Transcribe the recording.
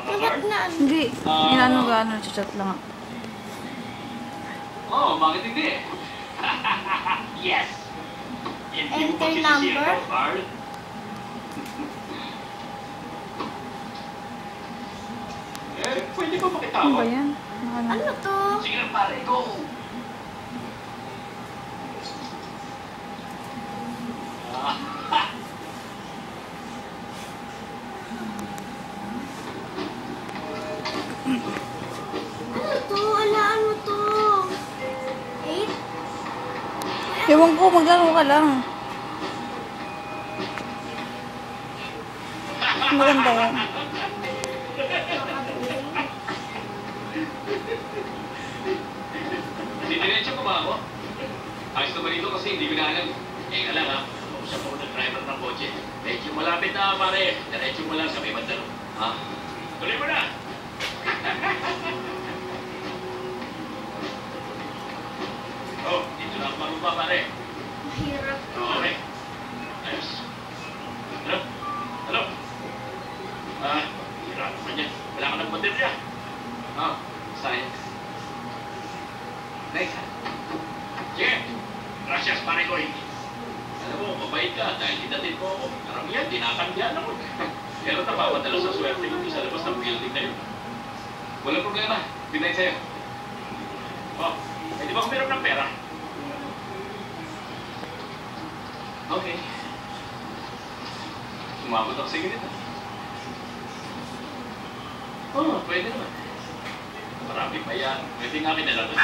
Bakit na? Hindi. Inano gano, chat lang ako. Oh, bakit hindi? Yes! Enter number? Pwede ba Ano ba makitawag? yan? Ano to? Sige lang pare, go! Ano to? Alaan mo to. 8? Ewan ko, maglaro ka lang. Maganda yan. Didiretso ko ba ako? Ayos naman ito kasi hindi ko na alam. Nga lang ha, usap ako ng driver ng kotse. Medyo malapit na pare. Diretso mo lang sa may bandalo. Ha? Tuloy mo na! Oh, dito na ako marumpa pare. Mahirap to. Okay. Ayos. Ano? Ano? Hirap naman yan. Wala ka ng baterya. Sayang. Nice ha? Sige. Gracias pare ko eh. Alam mo, mabait ka dahil hinatin mo ako. Karamihan, tinatanggihan ako. Pero napapadala sa swerte ko sa labas ng building na yun. Walang problema. Pinay sa'yo. Oh, pwede ba kumiram ng pera? Okay. Umabot ako sa ganito. Oh, pwede naman. Marami pa yan. Pwede nga kinalala.